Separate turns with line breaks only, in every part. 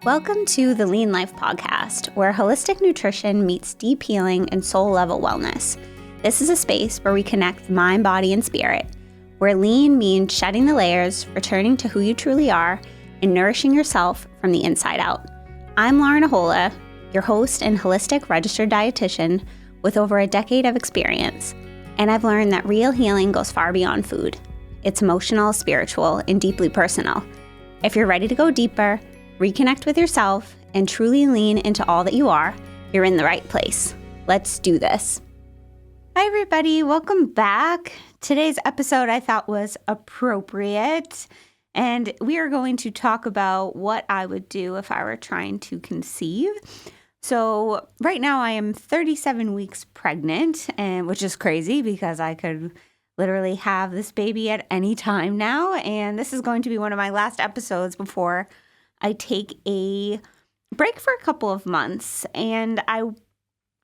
Welcome to the Lean Life podcast, where holistic nutrition meets deep healing and soul-level wellness. This is a space where we connect mind, body, and spirit, where lean means shedding the layers, returning to who you truly are, and nourishing yourself from the inside out. I'm Lauren Ahola, your host and holistic registered dietitian with over a decade of experience, and I've learned that real healing goes far beyond food. It's emotional, spiritual, and deeply personal. If you're ready to go deeper, reconnect with yourself, and truly lean into all that you are, you're in the right place. Let's do this. Hi, everybody. Welcome back. Today's episode I thought was appropriate, and we are going to talk about what I would do if I were trying to conceive. So right now I am 37 weeks pregnant, and which is crazy because I could literally have this baby at any time now, and this is going to be one of my last episodes before I take a break for a couple of months. And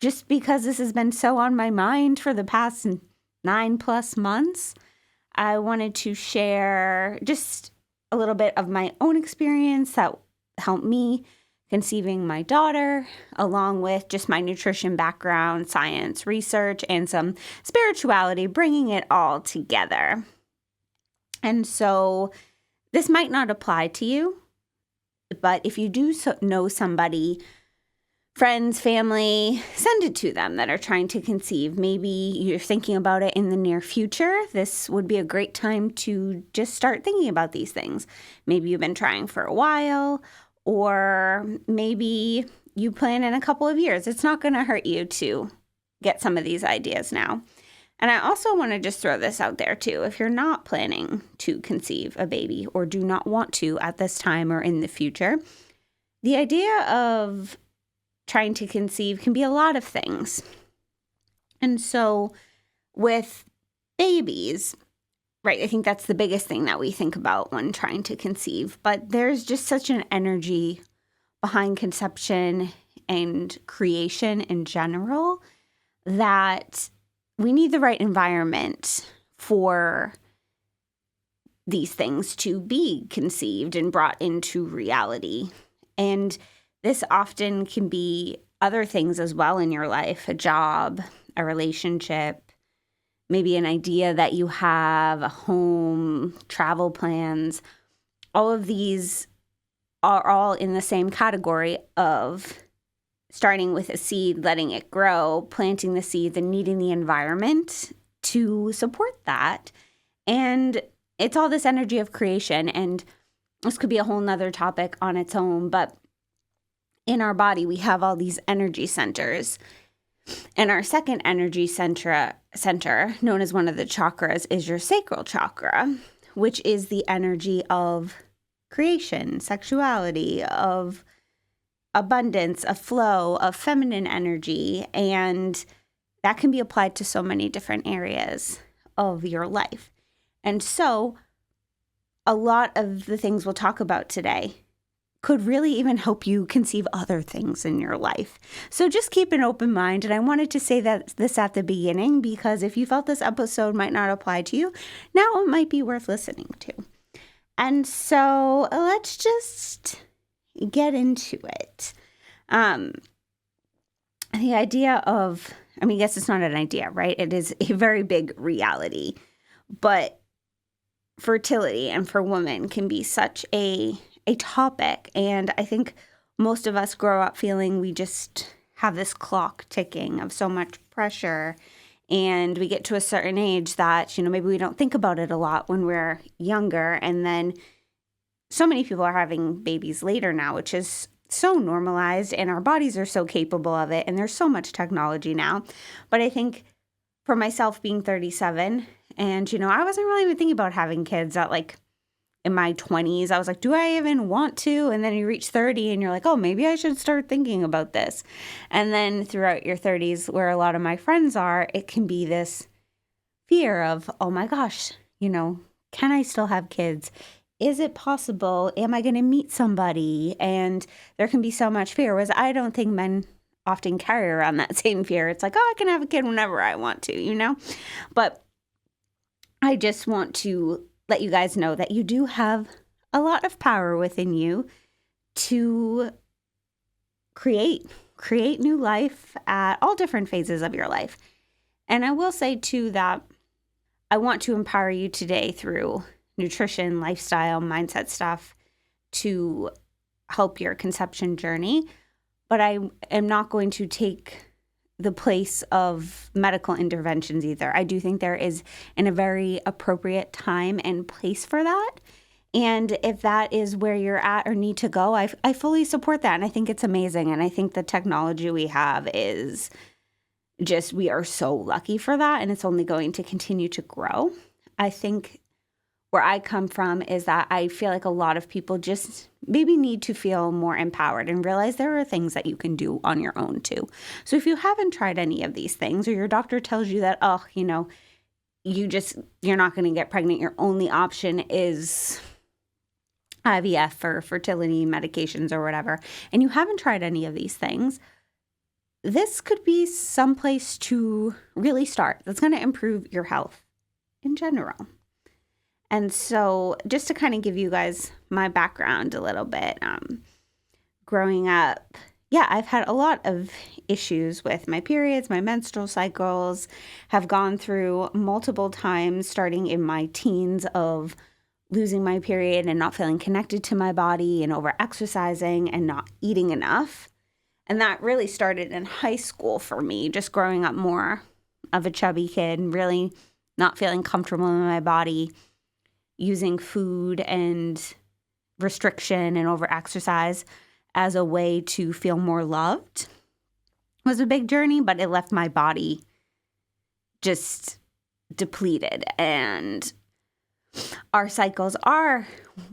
just because this has been so on my mind for the past 9+ months, I wanted to share just a little bit of my own experience that helped me conceiving my daughter, along with just my nutrition background, science, research, and some spirituality, bringing it all together. And so this might not apply to you, but if you do know somebody, friends, family, send it to them that are trying to conceive. Maybe you're thinking about it in the near future. This would be a great time to just start thinking about these things. Maybe you've been trying for a while, or maybe you plan in a couple of years. It's not going to hurt you to get some of these ideas now. And I also want to just throw this out there too. If you're not planning to conceive a baby or do not want to at this time or in the future, the idea of trying to conceive can be a lot of things. And so with babies, right, I think that's the biggest thing that we think about when trying to conceive. But there's just such an energy behind conception and creation in general that we need the right environment for these things to be conceived and brought into reality. And this often can be other things as well in your life, a job, a relationship, maybe an idea that you have, a home, travel plans. All of these are all in the same category of starting with a seed, letting it grow, planting the seed, and needing the environment to support that. And it's all this energy of creation. And this could be a whole nother topic on its own. But in our body, we have all these energy centers. And our second energy center, known as one of the chakras, is your sacral chakra, which is the energy of creation, sexuality, of abundance, of flow, of feminine energy. And that can be applied to so many different areas of your life. And so a lot of the things we'll talk about today could really even help you conceive other things in your life. So just keep an open mind. And I wanted to say this at the beginning, because if you felt this episode might not apply to you, now it might be worth listening to. And so let's just get into it. The idea of, I guess it's not an idea, right? It is a very big reality. But fertility and for women can be such a topic. And I think most of us grow up feeling we just have this clock ticking of so much pressure. And we get to a certain age that, maybe we don't think about it a lot when we're younger. And then so many people are having babies later now, which is so normalized, and our bodies are so capable of it. And there's so much technology now. But I think for myself being 37, and, I wasn't really even thinking about having kids at in my 20s. I was like, do I even want to? And then you reach 30 and you're like, oh, maybe I should start thinking about this. And then throughout your 30s, where a lot of my friends are, it can be this fear of, oh my gosh, can I still have kids? Is it possible? Am I going to meet somebody? And there can be so much fear, whereas I don't think men often carry around that same fear. It's like, oh, I can have a kid whenever I want to, But I just want to let you guys know that you do have a lot of power within you to create new life at all different phases of your life. And I will say too that I want to empower you today through nutrition, lifestyle, mindset stuff to help your conception journey. But I am not going to take the place of medical interventions either. I do think there is a very appropriate time and place for that. And if that is where you're at or need to go, I fully support that. And I think it's amazing. And I think the technology we have is just, we are so lucky for that. And it's only going to continue to grow. I think where I come from is that I feel like a lot of people just maybe need to feel more empowered and realize there are things that you can do on your own too. So if you haven't tried any of these things, or your doctor tells you that, you're not going to get pregnant, your only option is IVF or fertility medications or whatever, and you haven't tried any of these things, this could be someplace to really start. That's going to improve your health in general. And so just to kind of give you guys my background a little bit, growing up, I've had a lot of issues with my periods, my menstrual cycles, have gone through multiple times starting in my teens of losing my period and not feeling connected to my body and over-exercising and not eating enough. And that really started in high school for me, just growing up more of a chubby kid and really not feeling comfortable in my body, using food and restriction and over-exercise as a way to feel more loved. It was a big journey, but it left my body just depleted. And our cycles are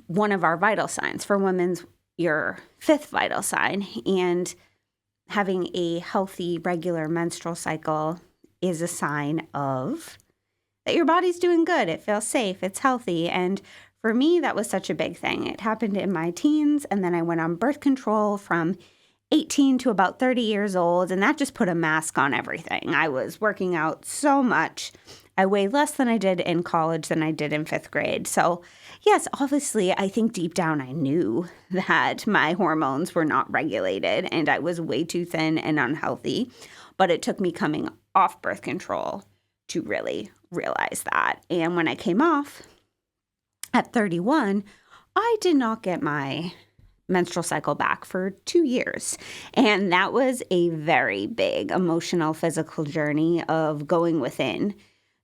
one of our vital signs. For women's, your fifth vital sign. And having a healthy, regular menstrual cycle is a sign of that your body's doing good. It feels safe. It's healthy. And for me, that was such a big thing. It happened in my teens, and then I went on birth control from 18 to about 30 years old, and that just put a mask on everything. I was working out so much. I weighed less than I did in college than I did in fifth grade. So yes, obviously, I think deep down I knew that my hormones were not regulated and I was way too thin and unhealthy. But it took me coming off birth control to really realize that. And when I came off at 31, I did not get my menstrual cycle back for 2 years. And that was a very big emotional, physical journey of going within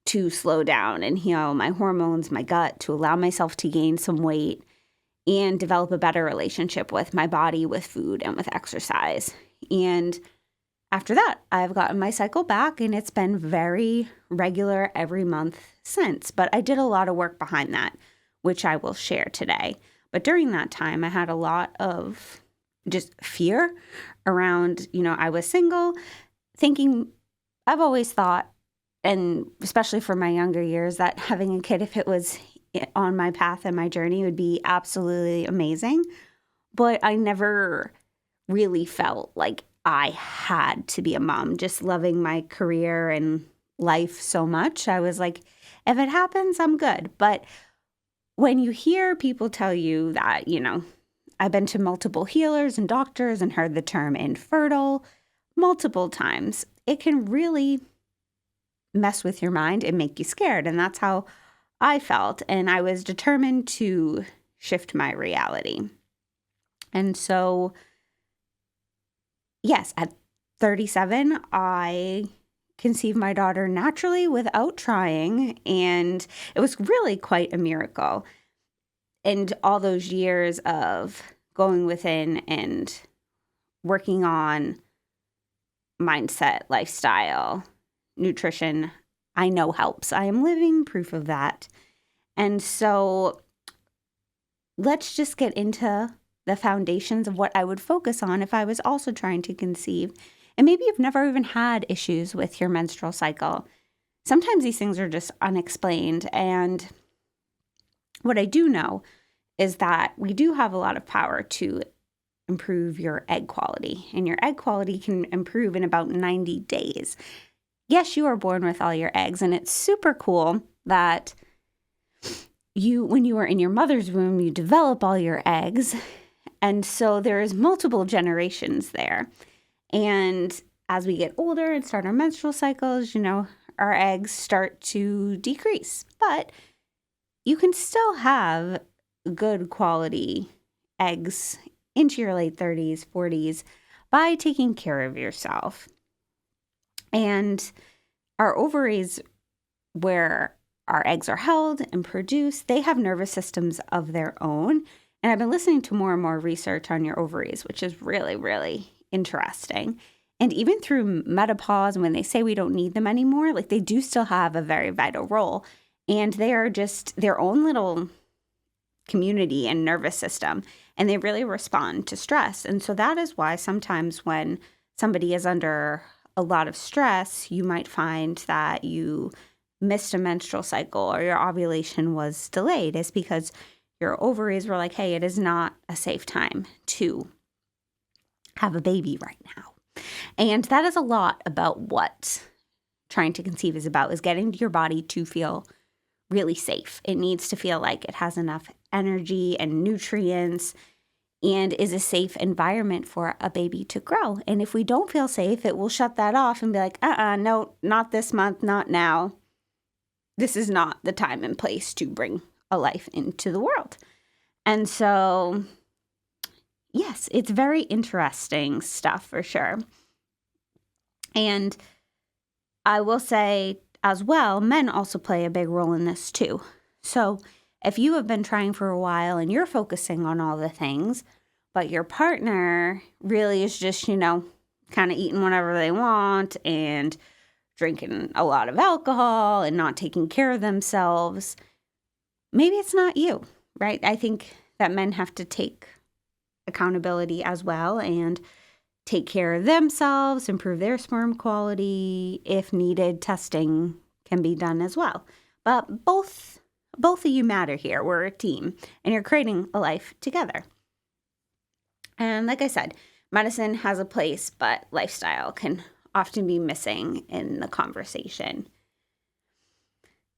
to slow down and heal my hormones, my gut, to allow myself to gain some weight and develop a better relationship with my body, with food, and with exercise. And after that, I've gotten my cycle back, and it's been very regular every month since. But I did a lot of work behind that, which I will share today. But during that time, I had a lot of just fear around, I was single, thinking, I've always thought, and especially for my younger years, that having a kid, if it was on my path and my journey, would be absolutely amazing. But I never really felt like I had to be a mom, just loving my career and life so much. I was like, if it happens, I'm good. But when you hear people tell you that, I've been to multiple healers and doctors and heard the term infertile multiple times, it can really mess with your mind and make you scared. And that's how I felt. And I was determined to shift my reality. And so, yes, at 37, I conceived my daughter naturally without trying. And it was really quite a miracle. And all those years of going within and working on mindset, lifestyle, nutrition, I know helps. I am living proof of that. And so let's just get into the foundations of what I would focus on if I was also trying to conceive. And maybe you've never even had issues with your menstrual cycle. Sometimes these things are just unexplained. And what I do know is that we do have a lot of power to improve your egg quality. And your egg quality can improve in about 90 days. Yes, you are born with all your eggs, and it's super cool that when you were in your mother's womb, you develop all your eggs, And so there's multiple generations there. And as we get older and start our menstrual cycles, our eggs start to decrease. But you can still have good quality eggs into your late 30s, 40s by taking care of yourself. And our ovaries, where our eggs are held and produced, they have nervous systems of their own. And I've been listening to more and more research on your ovaries, which is really, really interesting. And even through menopause, when they say we don't need them anymore, like they do still have a very vital role. And they are just their own little community and nervous system. And they really respond to stress. And so that is why sometimes when somebody is under a lot of stress, you might find that you missed a menstrual cycle or your ovulation was delayed. Is because your ovaries were like, hey, it is not a safe time to have a baby right now. And that is a lot about what trying to conceive is about, is getting your body to feel really safe. It needs to feel like it has enough energy and nutrients and is a safe environment for a baby to grow. And if we don't feel safe, it will shut that off and be like, no, not this month, not now. This is not the time and place to bring a life into the world. And so, yes, it's very interesting stuff for sure. And I will say as well, men also play a big role in this too. So if you have been trying for a while and you're focusing on all the things, but your partner really is just, kind of eating whatever they want and drinking a lot of alcohol and not taking care of themselves, maybe it's not you, right? I think that men have to take accountability as well and take care of themselves, improve their sperm quality. If needed, testing can be done as well. But both of you matter here. We're a team, and you're creating a life together. And like I said, medicine has a place, but lifestyle can often be missing in the conversation.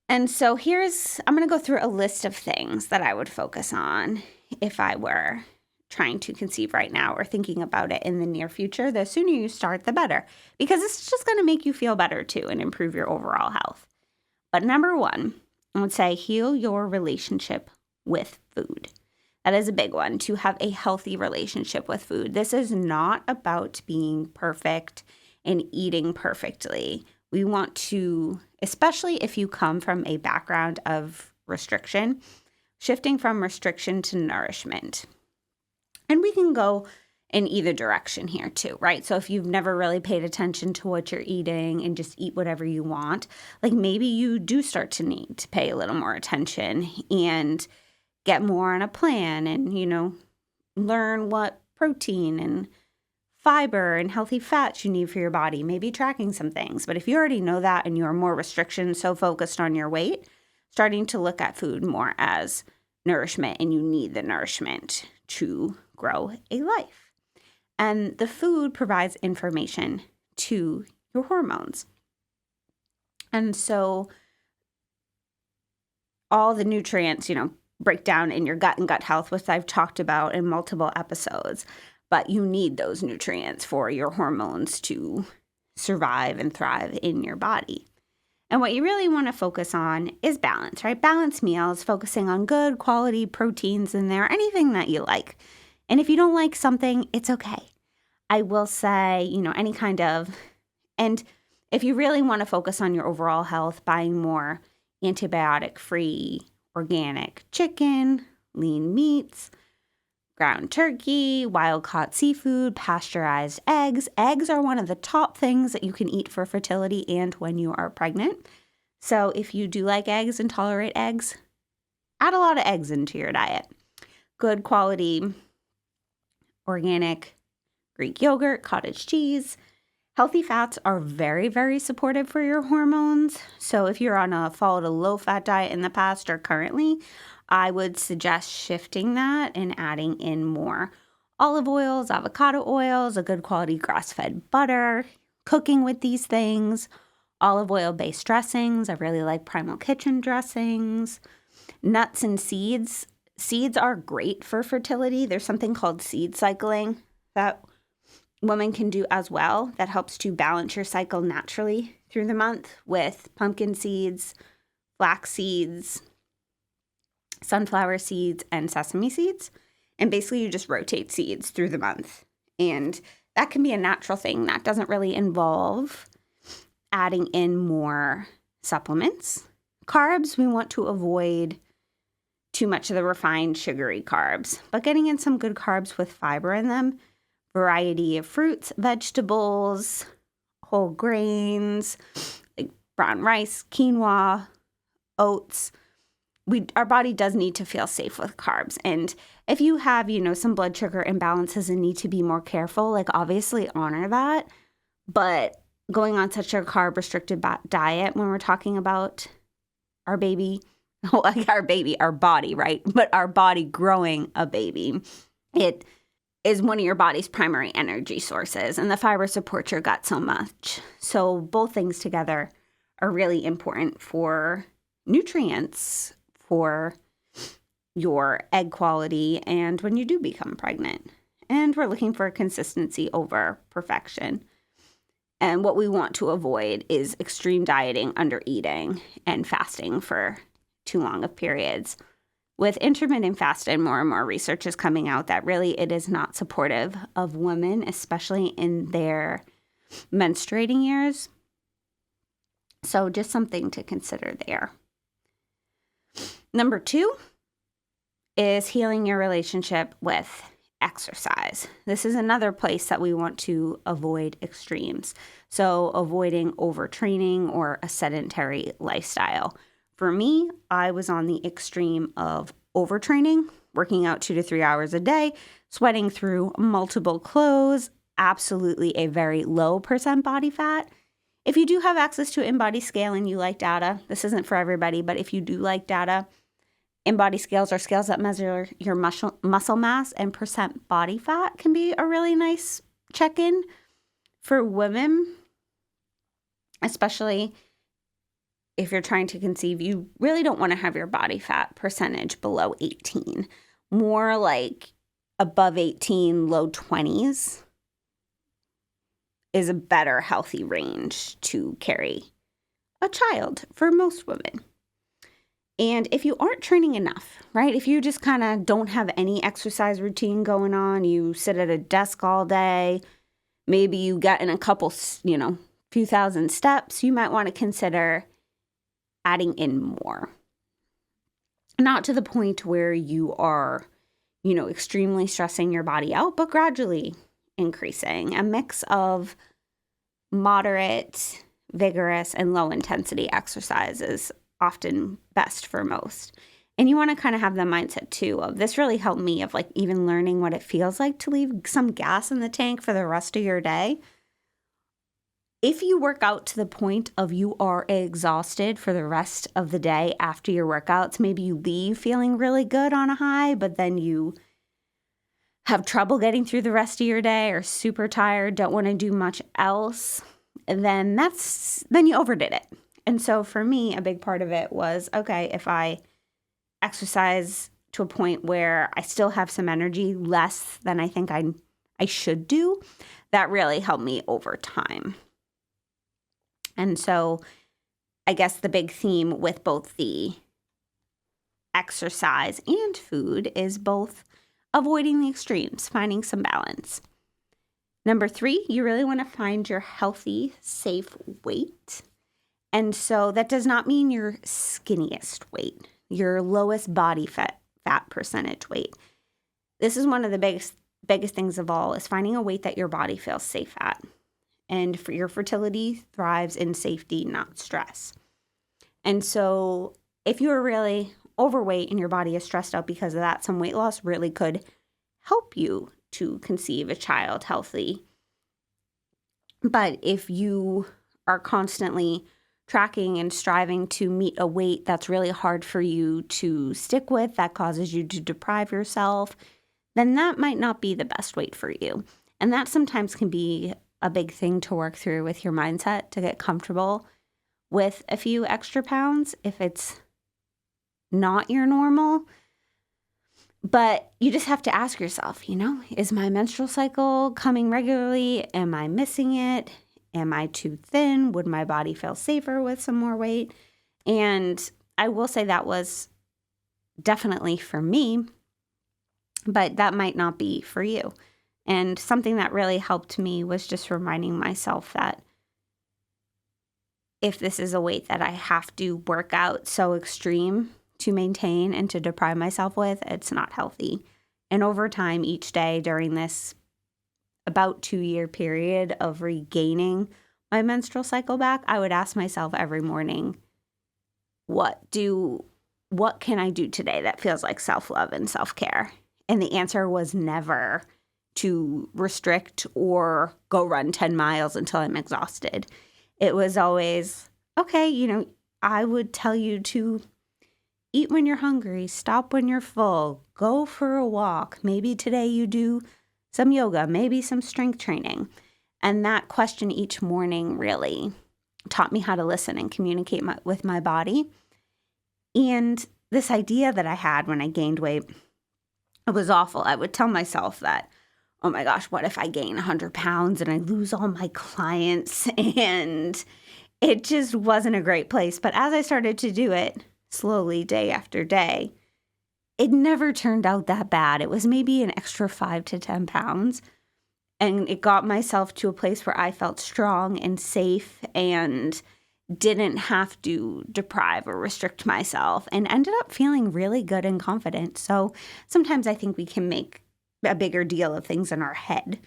And so I'm going to go through a list of things that I would focus on if I were trying to conceive right now or thinking about it in the near future. The sooner you start, the better, because it's just going to make you feel better too and improve your overall health. But number one, I would say heal your relationship with food. That is a big one, to have a healthy relationship with food. This is not about being perfect and eating perfectly. We want to, especially if you come from a background of restriction, shifting from restriction to nourishment. And we can go in either direction here too, right? So if you've never really paid attention to what you're eating and just eat whatever you want, like maybe you do start to need to pay a little more attention and get more on a plan and, learn what protein and fiber and healthy fats you need for your body, maybe tracking some things. But if you already know that and you're more restriction, so focused on your weight, starting to look at food more as nourishment, and you need the nourishment to grow a life. And the food provides information to your hormones. And so all the nutrients, break down in your gut and gut health, which I've talked about in multiple episodes. But you need those nutrients for your hormones to survive and thrive in your body. And what you really want to focus on is balance, right? Balanced meals, focusing on good quality proteins in there, anything that you like. And if you don't like something, it's okay. I will say, any kind of, and if you really want to focus on your overall health, buying more antibiotic-free organic chicken, lean meats, ground turkey, wild-caught seafood, pasteurized eggs. Eggs are one of the top things that you can eat for fertility and when you are pregnant. So if you do like eggs and tolerate eggs, add a lot of eggs into your diet. Good quality organic Greek yogurt, cottage cheese. Healthy fats are very, very supportive for your hormones. So if you're on a followed a low-fat diet in the past or currently, I would suggest shifting that and adding in more olive oils, avocado oils, a good quality grass-fed butter, cooking with these things, olive oil-based dressings. I really like Primal Kitchen dressings, nuts and seeds. seeds are great for fertility. There's something called seed cycling that women can do as well that helps to balance your cycle naturally through the month with pumpkin seeds, flax seeds, sunflower seeds, and sesame seeds. And basically you just rotate seeds through the month. And that can be a natural thing. That doesn't really involve adding in more supplements. Carbs, we want to avoid too much of the refined sugary carbs, but getting in some good carbs with fiber in them, variety of fruits, vegetables, whole grains, like brown rice, quinoa, oats. Our body does need to feel safe with carbs. And if you have, some blood sugar imbalances and need to be more careful, like obviously honor that. But going on such a carb restricted diet when we're talking about our baby, our body, right? But our body growing a baby, it is one of your body's primary energy sources, and the fiber supports your gut so much. So both things together are really important for nutrients, for your egg quality, and when you do become pregnant. And we're looking for consistency over perfection. And what we want to avoid is extreme dieting, under eating, and fasting for too long of periods. With intermittent fasting, more and more research is coming out that really it is not supportive of women, especially in their menstruating years. So just something to consider there. Number 2 is healing your relationship with exercise. This is another place that we want to avoid extremes. So avoiding overtraining or a sedentary lifestyle. For me, I was on the extreme of overtraining, working out 2 to 3 hours a day, sweating through multiple clothes, absolutely a very low % body fat. If you do have access to InBody scale and you like data, this isn't for everybody, but if you do like data, InBody scales are scales that measure your muscle mass, and % body fat can be a really nice check-in for women, especially if you're trying to conceive. You really don't want to have your body fat percentage below 18, more like above 18, low 20s is a better healthy range to carry a child for most women. And if you aren't training enough, right? If you just kind of don't have any exercise routine going on, you sit at a desk all day, maybe you get in a couple, few thousand steps, you might want to consider adding in more. Not to the point where you are, extremely stressing your body out, but gradually increasing. A mix of moderate, vigorous, and low intensity exercises often best for most. And you want to kind of have the mindset too of this really helped me of like even learning what it feels like to leave some gas in the tank for the rest of your day. If you work out to the point of you are exhausted for the rest of the day after your workouts, maybe you leave feeling really good on a high, but then you have trouble getting through the rest of your day or super tired, don't want to do much else, then you overdid it. And so for me, a big part of it was, okay, if I exercise to a point where I still have some energy, less than I think I should do, that really helped me over time. And so I guess the big theme with both the exercise and food is both avoiding the extremes, finding some balance. Number 3, you really want to find your healthy, safe weight. And so that does not mean your skinniest weight, your lowest body fat percentage weight. This is one of the biggest things of all, is finding a weight that your body feels safe at. And for your fertility thrives in safety, not stress. And so if you're really overweight and your body is stressed out because of that, some weight loss really could help you to conceive a child healthy. But if you are constantly tracking and striving to meet a weight that's really hard for you to stick with, that causes you to deprive yourself, then that might not be the best weight for you. And that sometimes can be a big thing to work through with your mindset, to get comfortable with a few extra pounds if it's not your normal. But you just have to ask yourself, is my menstrual cycle coming regularly? Am I missing it? Am I too thin? Would my body feel safer with some more weight? And I will say that was definitely for me, but that might not be for you. And something that really helped me was just reminding myself that if this is a weight that I have to work out so extreme to maintain and to deprive myself with, it's not healthy. And over time, each day during this about 2-year period of regaining my menstrual cycle back, I would ask myself every morning, what can I do today that feels like self-love and self-care? And the answer was never to restrict or go run 10 miles until I'm exhausted. It was always, okay, I would tell you to eat when you're hungry, stop when you're full, go for a walk. Maybe today you do some yoga, maybe some strength training. And that question each morning really taught me how to listen and communicate with my body. And this idea that I had when I gained weight, it was awful. I would tell myself that, oh my gosh, what if I gain 100 pounds and I lose all my clients? And it just wasn't a great place. But as I started to do it slowly, day after day, it never turned out that bad. It was maybe an extra 5 to 10 pounds. And it got myself to a place where I felt strong and safe and didn't have to deprive or restrict myself, and ended up feeling really good and confident. So sometimes I think we can make a bigger deal of things in our head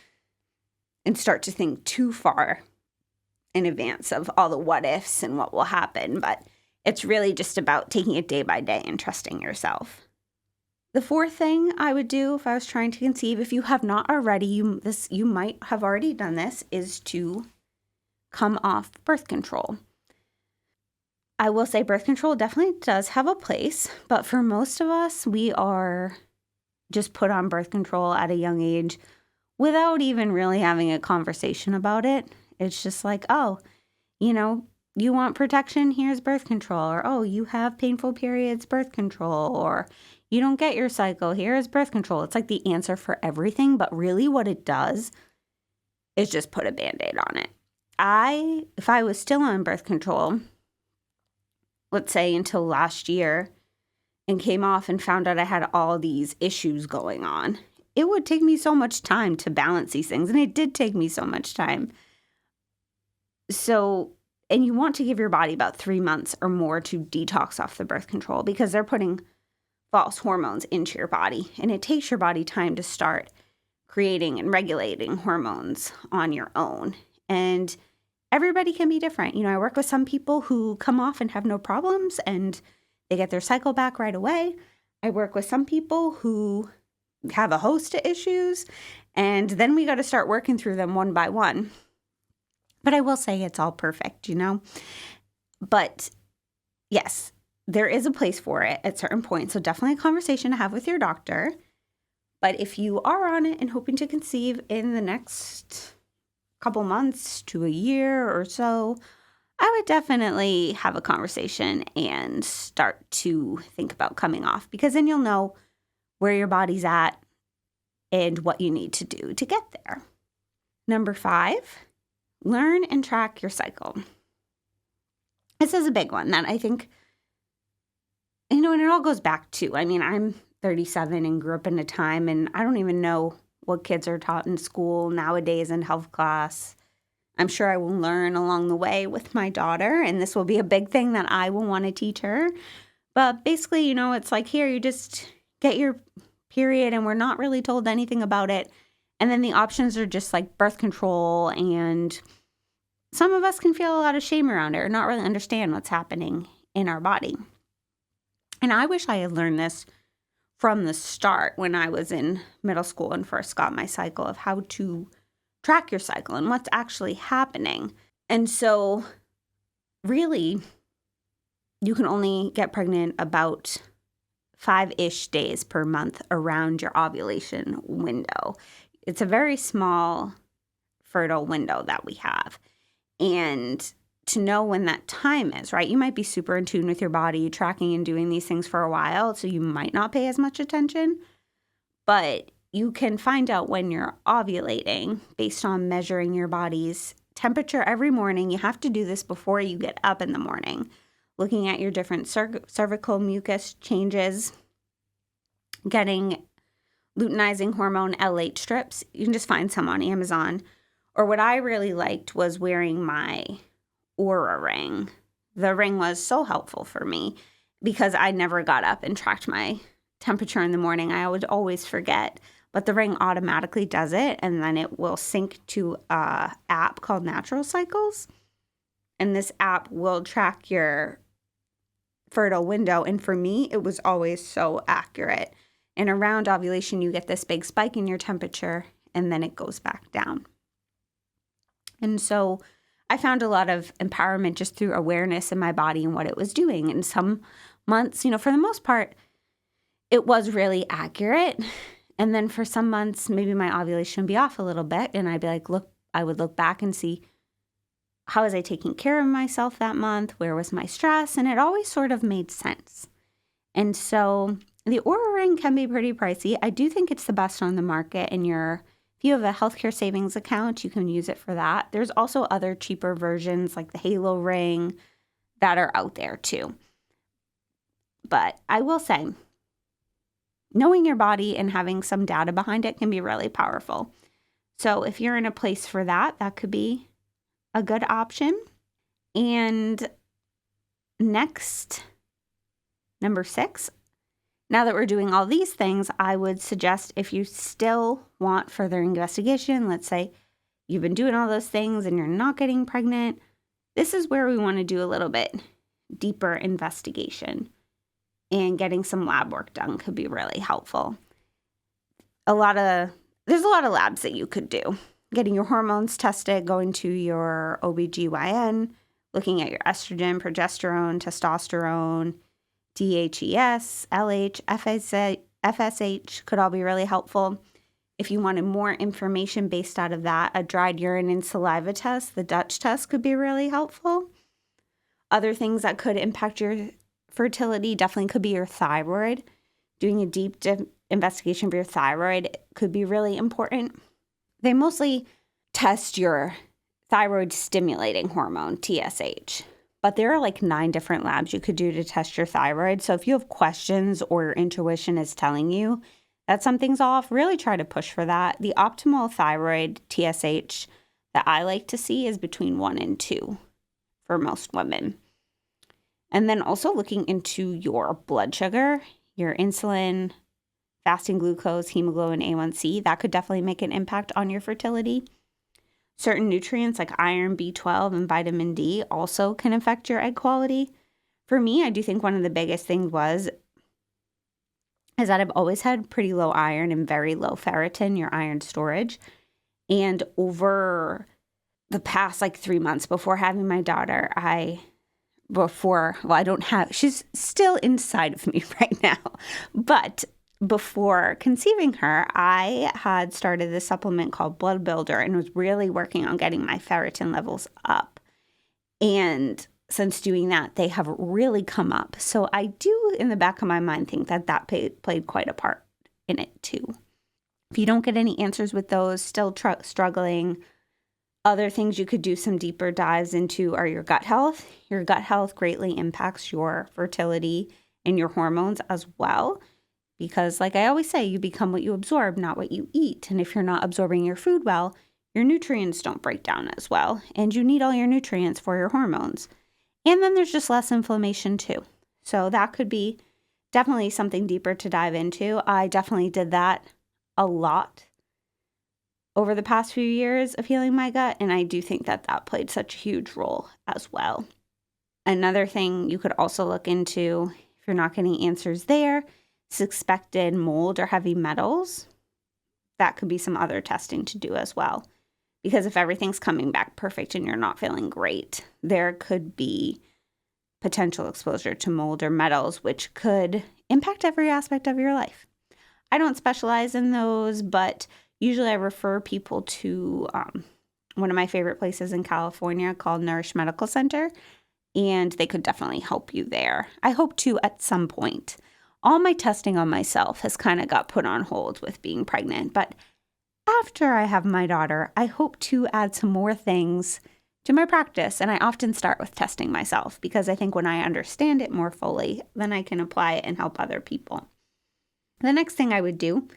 and start to think too far in advance of all the what ifs and what will happen. But it's really just about taking it day by day and trusting yourself. The fourth thing I would do if I was trying to conceive, if you have not already, you might have already done this, is to come off birth control. I will say birth control definitely does have a place, but for most of us, we are just put on birth control at a young age without even really having a conversation about it. It's just like, oh, you want protection, here's birth control. Or, oh, you have painful periods, birth control. Or you don't get your cycle, here's birth control. It's like the answer for everything, but really what it does is just put a Band-Aid on it. If I was still on birth control, let's say until last year, and came off and found out I had all these issues going on, it would take me so much time to balance these things. And it did take me so much time. So, and you want to give your body about 3 months or more to detox off the birth control, because they're putting false hormones into your body. And it takes your body time to start creating and regulating hormones on your own. And everybody can be different. I work with some people who come off and have no problems and they get their cycle back right away. I work with some people who have a host of issues, and then we got to start working through them one by one. But I will say it's all perfect, But yes, there is a place for it at certain points. So definitely a conversation to have with your doctor. But if you are on it and hoping to conceive in the next couple months to a year or so, I would definitely have a conversation and start to think about coming off, because then you'll know where your body's at and what you need to do to get there. Number 5, learn and track your cycle. This is a big one that I think, and it all goes back to, I'm 37 and grew up in a time, and I don't even know what kids are taught in school nowadays in health class. I'm sure I will learn along the way with my daughter, and this will be a big thing that I will want to teach her. But basically, it's like, here, you just get your period, and we're not really told anything about it. And then the options are just like birth control, and some of us can feel a lot of shame around it or not really understand what's happening in our body. And I wish I had learned this from the start when I was in middle school and first got my cycle, of how to track your cycle and what's actually happening. And so really, you can only get pregnant about 5-ish days per month around your ovulation window. It's a very small fertile window that we have. And to know when that time is, right? You might be super in tune with your body, tracking and doing these things for a while, so you might not pay as much attention. but you can find out when you're ovulating based on measuring your body's temperature every morning. You have to do this before you get up in the morning, looking at your different cervical mucus changes, getting luteinizing hormone LH strips. You can just find some on Amazon. Or what I really liked was wearing my Oura ring. The ring was so helpful for me because I never got up and tracked my temperature in the morning. I would always forget, but the ring automatically does it, and then it will sync to an app called Natural Cycles. And this app will track your fertile window. And for me, it was always so accurate. And around ovulation, you get this big spike in your temperature, and then it goes back down. And so I found a lot of empowerment just through awareness in my body and what it was doing. And some months, for the most part, it was really accurate. And then for some months, maybe my ovulation would be off a little bit. And I'd be like, I would look back and see, how was I taking care of myself that month? Where was my stress? And it always sort of made sense. And so the Oura ring can be pretty pricey. I do think it's the best on the market. And if you have a healthcare savings account, you can use it for that. There's also other cheaper versions like the Halo ring that are out there too. But I will say, knowing your body and having some data behind it can be really powerful. So if you're in a place for that, that could be a good option. And next, number 6, now that we're doing all these things, I would suggest if you still want further investigation, let's say you've been doing all those things and you're not getting pregnant, this is where we want to do a little bit deeper investigation. And getting some lab work done could be really helpful. There's a lot of labs that you could do. Getting your hormones tested, going to your OBGYN, looking at your estrogen, progesterone, testosterone, DHES, LH, FSH could all be really helpful. If you wanted more information based out of that, a dried urine and saliva test, the Dutch test, could be really helpful. Other things that could impact your fertility definitely could be your thyroid. Doing a deep investigation for your thyroid could be really important. They mostly test your thyroid stimulating hormone, TSH. But there are like 9 different labs you could do to test your thyroid. So if you have questions or your intuition is telling you that something's off, really try to push for that. The optimal thyroid TSH that I like to see is between 1 and 2 for most women. And then also looking into your blood sugar, your insulin, fasting glucose, hemoglobin A1C, that could definitely make an impact on your fertility. Certain nutrients like iron, B12, and vitamin D also can affect your egg quality. For me, I do think one of the biggest things is that I've always had pretty low iron and very low ferritin, your iron storage. And over the past 3 months before having my daughter, she's still inside of me right now, but before conceiving her, I had started this supplement called Blood Builder and was really working on getting my ferritin levels up. And since doing that, they have really come up. So I do, in the back of my mind, think that played quite a part in it too. If you don't get any answers with those, still struggling, other things you could do some deeper dives into are your gut health. Your gut health greatly impacts your fertility and your hormones as well. Because like I always say, you become what you absorb, not what you eat. And if you're not absorbing your food well, your nutrients don't break down as well. And you need all your nutrients for your hormones. And then there's just less inflammation too. So that could be definitely something deeper to dive into. I definitely did that a lot over the past few years of healing my gut. And I do think that played such a huge role as well. Another thing you could also look into, if you're not getting answers there, suspected mold or heavy metals. That could be some other testing to do as well. Because if everything's coming back perfect and you're not feeling great, there could be potential exposure to mold or metals, which could impact every aspect of your life. I don't specialize in those, but usually I refer people to one of my favorite places in California called Nourish Medical Center, and they could definitely help you there. I hope to at some point. all my testing on myself has kind of got put on hold with being pregnant. But after I have my daughter, I hope to add some more things to my practice. And I often start with testing myself because I think when I understand it more fully, then I can apply it and help other people. The next thing I would do,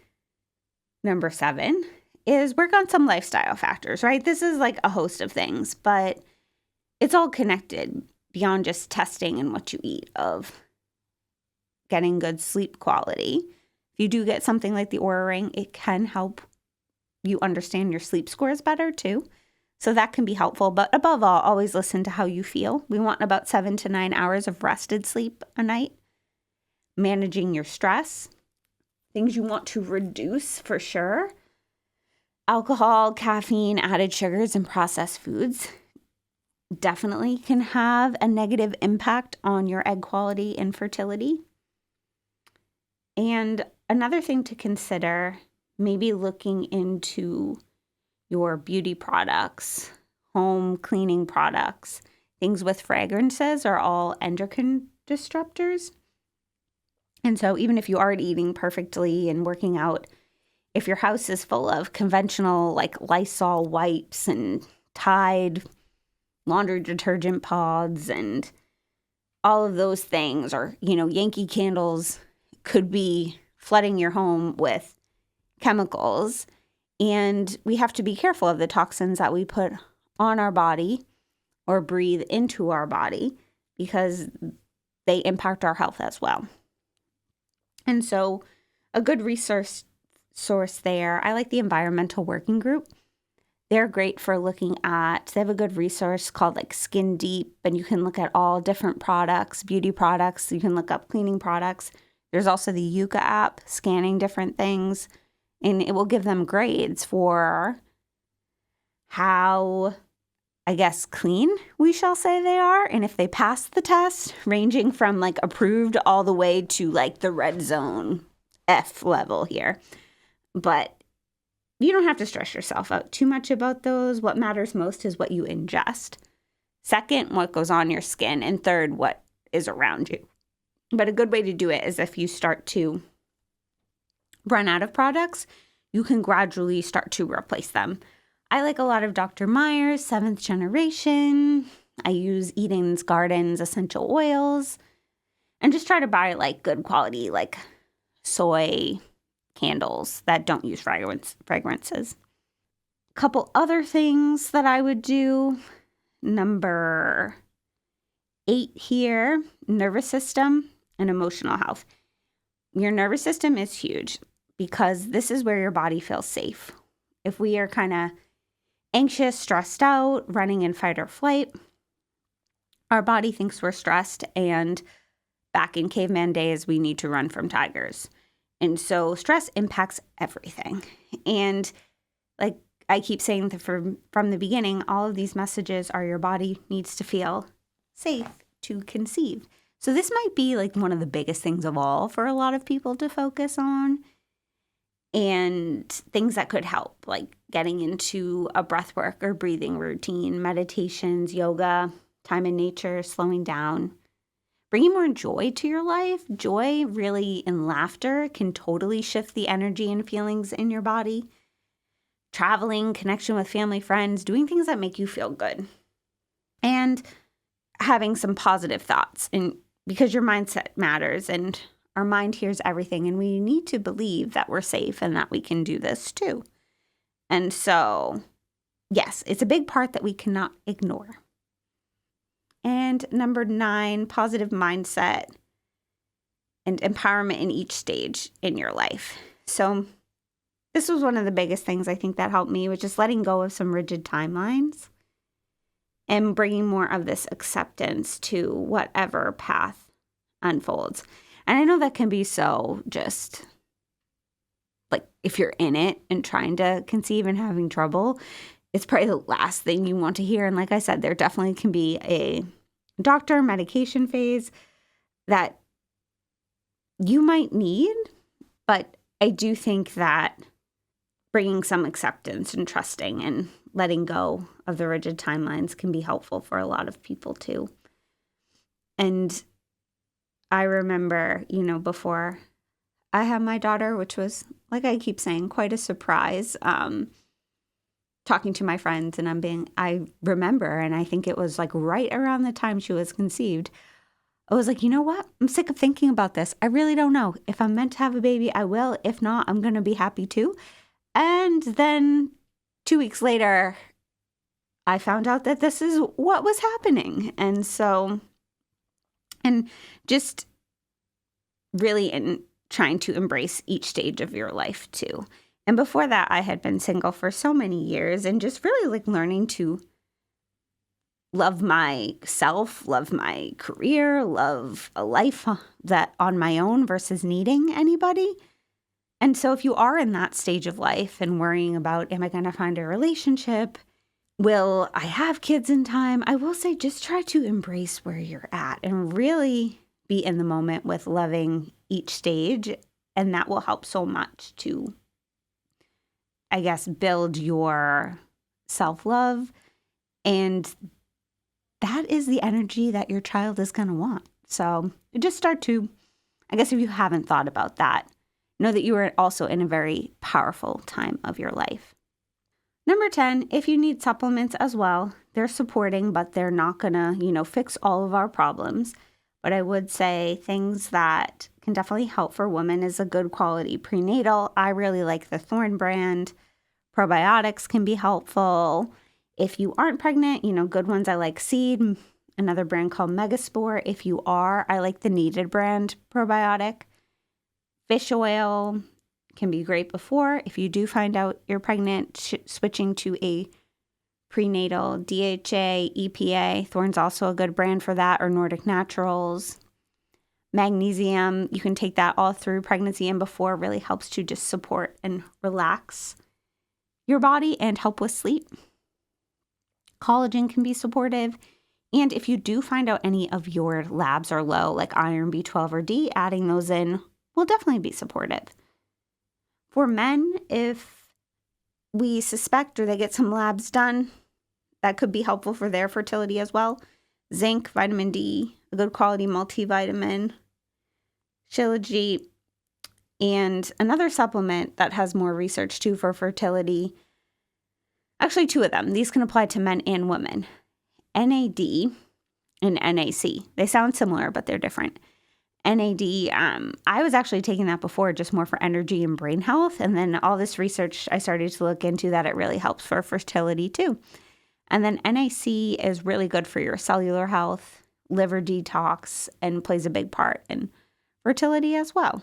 number 7, is work on some lifestyle factors, right? This is like a host of things, but it's all connected beyond just testing and what you eat, of getting good sleep quality. If you do get something like the Oura Ring, it can help you understand your sleep scores better too. So that can be helpful. But above all, always listen to how you feel. We want about 7 to 9 hours of rested sleep a night. Managing your stress. Things you want to reduce for sure. Alcohol, caffeine, added sugars, and processed foods definitely can have a negative impact on your egg quality and fertility. And another thing to consider, maybe looking into your beauty products, home cleaning products. Things with fragrances are all endocrine disruptors. And so even if you aren't eating perfectly and working out, if your house is full of conventional like Lysol wipes and Tide laundry detergent pods and all of those things, or, Yankee candles, could be flooding your home with chemicals. And we have to be careful of the toxins that we put on our body or breathe into our body because they impact our health as well. And so a good resource there, I like the Environmental Working Group. They're great for looking at, they have a good resource called like Skin Deep, and you can look at all different products, beauty products. You can look up cleaning products. There's also the Yuka app, scanning different things, and it will give them grades for how, clean we shall say they are. And if they pass the test, ranging from like approved all the way to like the red zone F level here. But you don't have to stress yourself out too much about those. What matters most is what you ingest. Second, what goes on your skin. And third, what is around you. But a good way to do it is if you start to run out of products, you can gradually start to replace them. I like a lot of Dr. Meyer's 7th generation. I use Eden's Gardens essential oils, and just try to buy like good quality, like soy candles that don't use fragrances. A couple other things that I would do. Number 8 here, nervous system and emotional health. Your nervous system is huge because this is where your body feels safe. If we are kind of anxious, stressed out, running in fight or flight, our body thinks we're stressed, and back in caveman days, we need to run from tigers. And so stress impacts everything. And like I keep saying from the beginning, all of these messages are your body needs to feel safe to conceive. So this might be like one of the biggest things of all for a lot of people to focus on. And things that could help, like getting into a breathwork or breathing routine, meditations, yoga, time in nature, slowing down. Bringing more joy to your life. Joy really and laughter can totally shift the energy and feelings in your body. Traveling, connection with family, friends, doing things that make you feel good. And having some positive thoughts, and because your mindset matters, and our mind hears everything, and we need to believe that we're safe and that we can do this too. And so, yes, it's a big part that we cannot ignore. And number 9, positive mindset and empowerment in each stage in your life. So this was one of the biggest things I think that helped me, was just letting go of some rigid timelines and bringing more of this acceptance to whatever path unfolds. And I know that can be so just like if you're in it and trying to conceive and having trouble, it's probably the last thing you want to hear. And like I said, there definitely can be a doctor medication phase that you might need. But I do think that bringing some acceptance and trusting and letting go of the rigid timelines can be helpful for a lot of people too. And I remember, before I had my daughter, which was, like I keep saying, quite a surprise, talking to my friends, and I remember, and I think it was like right around the time she was conceived, I was like, you know what? I'm sick of thinking about this. I really don't know. If I'm meant to have a baby, I will. If not, I'm going to be happy too. And then 2 weeks later, I found out that this is what was happening. And just really in trying to embrace each stage of your life too. And before that, I had been single for so many years and just really like learning to love myself, love my career, love a life that on my own versus needing anybody. And so if you are in that stage of life and worrying about, am I going to find a relationship? Will I have kids in time? I will say just try to embrace where you're at and really be in the moment with loving each stage. And that will help so much to, I guess, build your self-love. And that is the energy that your child is going to want. So just start to, I guess if you haven't thought about that, know that you are also in a very powerful time of your life. Number 10, if you need supplements as well, they're supporting, but they're not going to, fix all of our problems. But I would say things that can definitely help for women is a good quality prenatal. I really like the Thorne brand. Probiotics can be helpful. If you aren't pregnant, good ones, I like Seed, another brand called Megaspore. If you are, I like the Needed brand probiotic. Fish oil can be great before. If you do find out you're pregnant, switching to a prenatal DHA, EPA. Thorne's also a good brand for that, or Nordic Naturals. Magnesium, you can take that all through pregnancy and before. Really helps to just support and relax your body and help with sleep. Collagen can be supportive. And if you do find out any of your labs are low, like iron, B12, or D, adding those in will definitely be supportive. For men, if we suspect or they get some labs done, that could be helpful for their fertility as well. Zinc, vitamin D, a good quality multivitamin, Shilajit, and another supplement that has more research too for fertility. Actually, 2 of them. These can apply to men and women. NAD and NAC. They sound similar, but they're different. NAD, I was actually taking that before just more for energy and brain health. And then all this research, I started to look into that it really helps for fertility too. And then NAC is really good for your cellular health, liver detox, and plays a big part in fertility as well.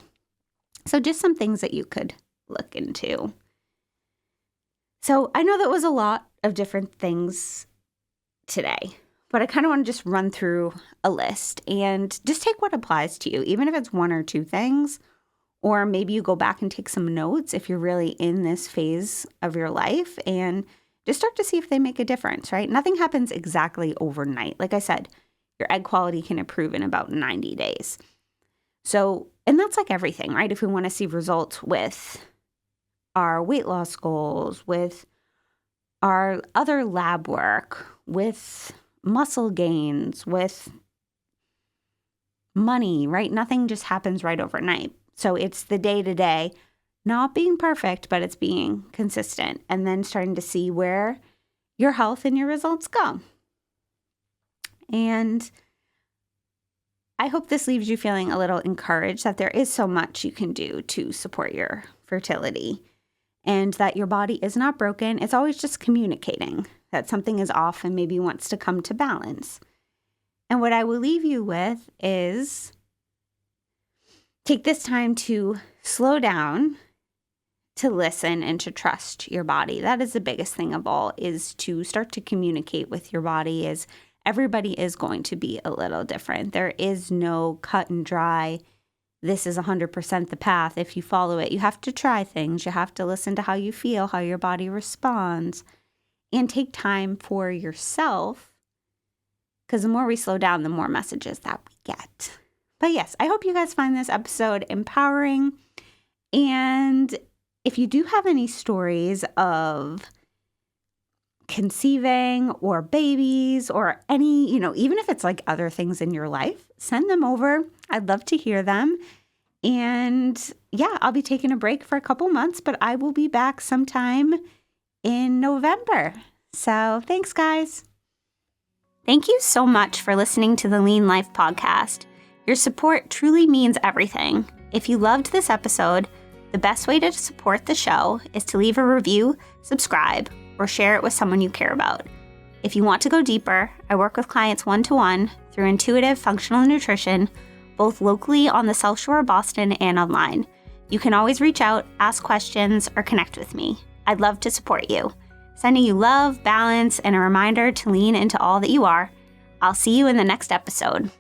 So just some things that you could look into. So I know that was a lot of different things today, but I kind of want to just run through a list and just take what applies to you, even if it's 1 or 2 things, or maybe you go back and take some notes if you're really in this phase of your life and just start to see if they make a difference, right? Nothing happens exactly overnight. Like I said, your egg quality can improve in about 90 days. So, and that's like everything, right? If we want to see results with our weight loss goals, with our other lab work, with muscle gains, with money, right? Nothing just happens right overnight. So it's the day-to-day, not being perfect, but it's being consistent and then starting to see where your health and your results go. And I hope this leaves you feeling a little encouraged that there is so much you can do to support your fertility and that your body is not broken. It's always just communicating that something is off and maybe wants to come to balance. And what I will leave you with is take this time to slow down, to listen, and to trust your body. That is the biggest thing of all, is to start to communicate with your body. Is everybody is going to be a little different. There is no cut and dry, this is 100% the path. If you follow it, you have to try things. You have to listen to how you feel, how your body responds, and take time for yourself, because the more we slow down, the more messages that we get. But yes, I hope you guys find this episode empowering. And if you do have any stories of conceiving or babies or any, even if it's like other things in your life, send them over. I'd love to hear them. And yeah, I'll be taking a break for a couple months, but I will be back sometime in November. So thanks, guys. Thank you so much for listening to the Lean Life podcast. Your support truly means everything. If you loved this episode, the best way to support the show is to leave a review, subscribe, or share it with someone you care about. If you want to go deeper, I work with clients one-to-one through intuitive functional nutrition, both locally on the South Shore of Boston and online. You can always reach out, ask questions, or connect with me. I'd love to support you. Sending you love, balance, and a reminder to lean into all that you are. I'll see you in the next episode.